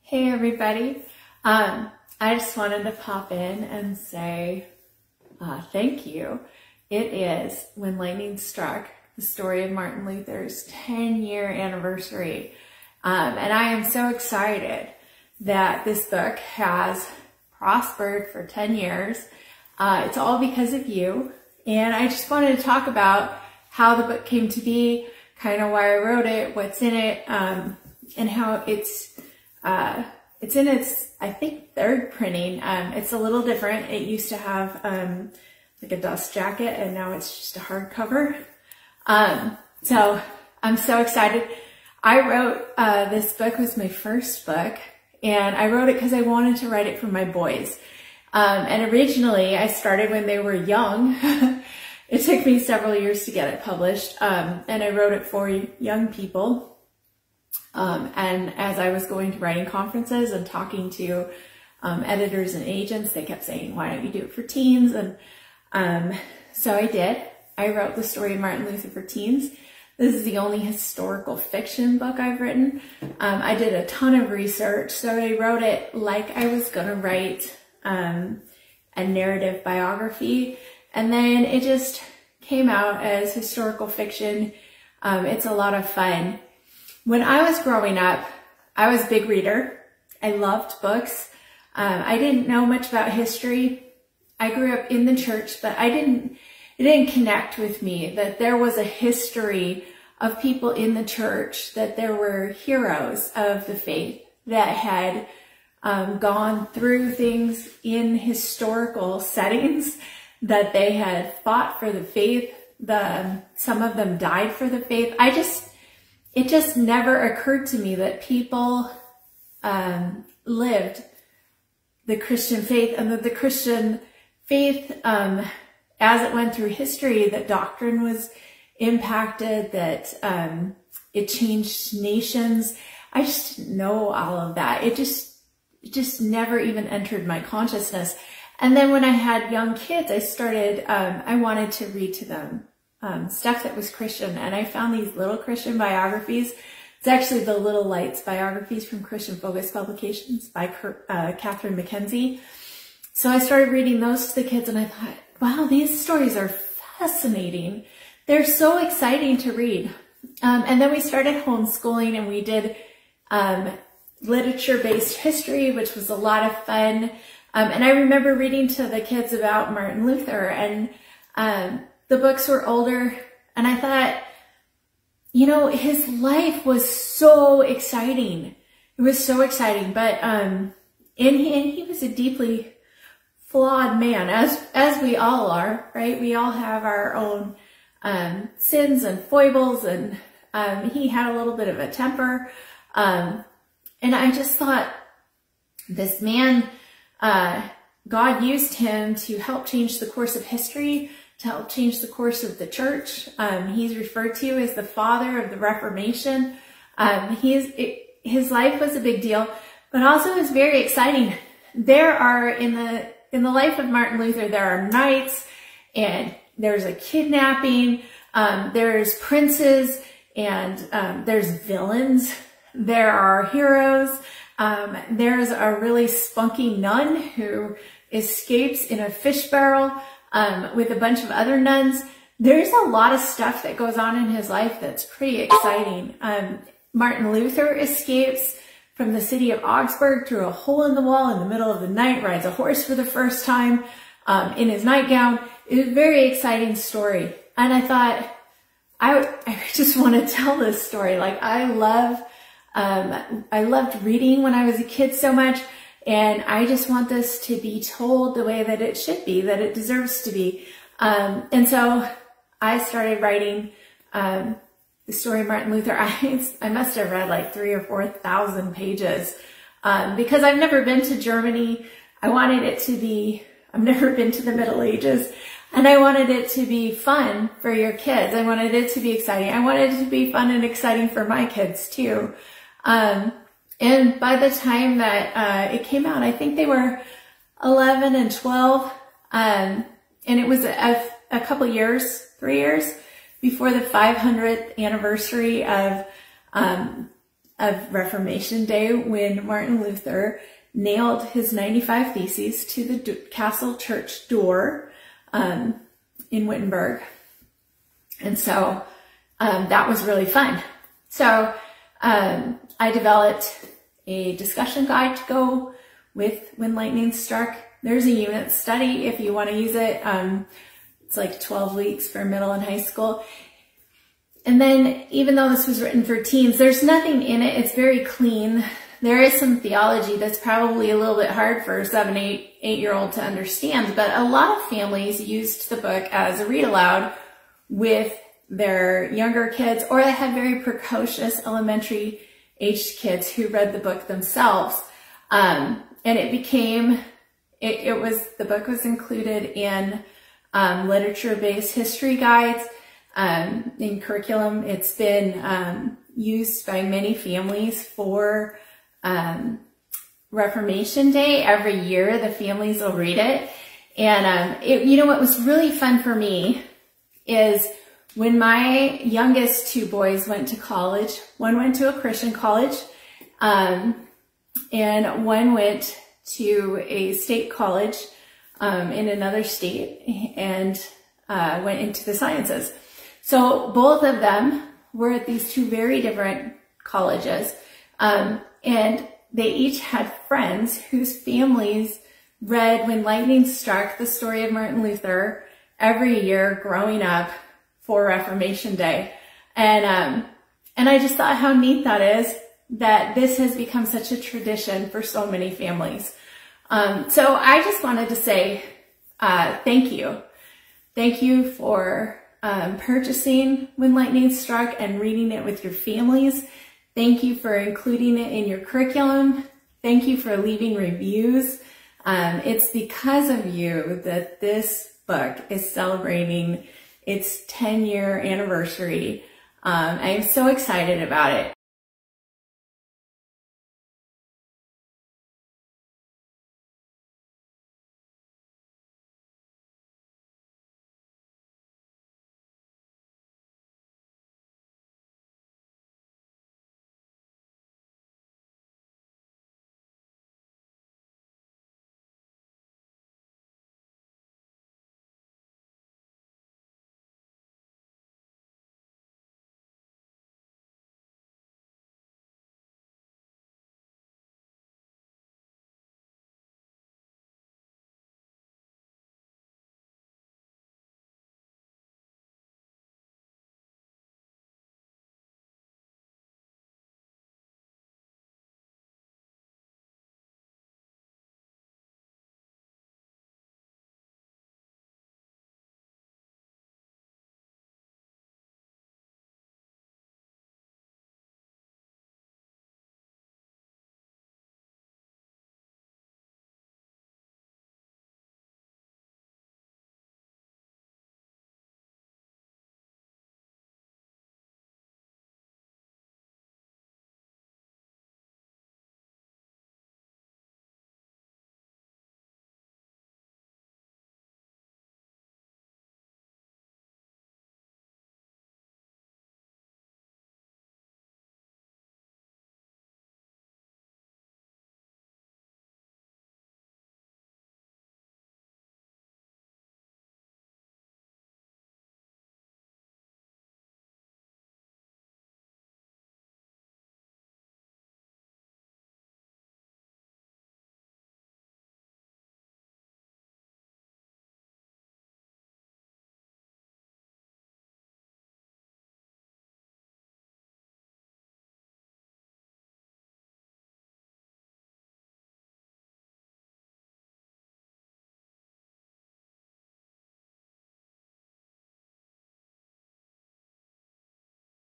Hey everybody. I just wanted to pop in and say thank you. It is When Lightning Struck, the story of Martin Luther's 10-year anniversary. And I am so excited that this book has prospered for 10 years. It's all because of you. And I just wanted to talk about how the book came to be, kind of why I wrote it, what's in it, and how it's in its, I think, third printing. It's a little different. It used to have like a dust jacket, and now it's just a hardcover. So I'm so excited. I wrote this book was my first book, and I wrote it because I wanted to write it for my boys. And originally I started when they were young. It took me several years to get it published, and I wrote it for young people. And as I was going to writing conferences and talking to editors and agents, they kept saying, why don't you do it for teens? And so I did. I wrote the story of Martin Luther for teens. This is the only historical fiction book I've written. I did a ton of research, so I wrote it like I was going to write a narrative biography, and then it just came out as historical fiction. It's a lot of fun. When I was growing up, I was a big reader. I loved books. I didn't know much about history. I grew up in the church, but it didn't connect with me that there was a history of people in the church, that there were heroes of the faith that had gone through things in historical settings, that they had fought for the faith. Some of them died for the faith. It just never occurred to me that people lived the Christian faith, and that the Christian faith, as it went through history, that doctrine was impacted, that it changed nations. I just didn't know all of that. It just never even entered my consciousness. And then when I had young kids, I wanted to read to them stuff that was Christian, and I found these little Christian biographies. It's actually the Little Lights biographies from Christian Focus Publications by Catherine McKenzie. So I started reading those to the kids, and I thought, wow, these stories are fascinating. They're so exciting to read. And then we started homeschooling, and we did literature-based history, which was a lot of fun. And I remember reading to the kids about Martin Luther, and the books were older, and I thought, you know, his life was so exciting. It was so exciting, but and he was a deeply flawed man, as we all are, right? We all have our own sins and foibles, and he had a little bit of a temper, and I just thought, this man, God used him to help change the course of history, to help change the course of the church. He's referred to as the father of the Reformation. His life was a big deal, but also it was very exciting. There are, in the life of Martin Luther, there are knights, and there's a kidnapping, there's princes, and there's villains. There are heroes. There's a really spunky nun who escapes in a fish barrel with a bunch of other nuns. There's a lot of stuff that goes on in his life that's pretty exciting. Martin Luther escapes from the city of Augsburg through a hole in the wall in the middle of the night, rides a horse for the first time in his nightgown. It was a very exciting story. And I thought, I just want to tell this story. Like, I loved reading when I was a kid so much, and I just want this to be told the way that it should be, that it deserves to be. And so I started writing the story of Martin Luther. I must have read like 3,000 or 4,000 pages because I've never been to Germany. I've never been to the Middle Ages, and I wanted it to be fun for your kids. I wanted it to be exciting. I wanted it to be fun and exciting for my kids too. And by the time that it came out, I think they were 11 and 12, and it was a couple years, 3 years, before the 500th anniversary of of Reformation Day when Martin Luther nailed his 95 Theses to the castle church door in Wittenberg. And so that was really fun. So I developed a discussion guide to go with When Lightning Struck. There's a unit study if you want to use it. It's like 12 weeks for middle and high school. And then even though this was written for teens, there's nothing in it. It's very clean. There is some theology that's probably a little bit hard for a 7, 8-year-old to understand, but a lot of families used the book as a read aloud with their younger kids, or they had very precocious elementary aged kids who read the book themselves. And it became, the book was included in literature-based history guides, in curriculum. It's been used by many families for Reformation Day. Every year the families will read it. And you know what was really fun for me is when my youngest 2 boys went to college, one went to a Christian college, and one went to a state college in another state and went into the sciences. So both of them were at these 2 very different colleges, and they each had friends whose families read When Lightning Struck, the story of Martin Luther, every year growing up for Reformation Day. And I just thought how neat that is, that this has become such a tradition for so many families. So I just wanted to say thank you. Thank you for purchasing When Lightning Struck and reading it with your families. Thank you for including it in your curriculum. Thank you for leaving reviews. It's because of you that this book is celebrating its 10-year anniversary. I am so excited about it.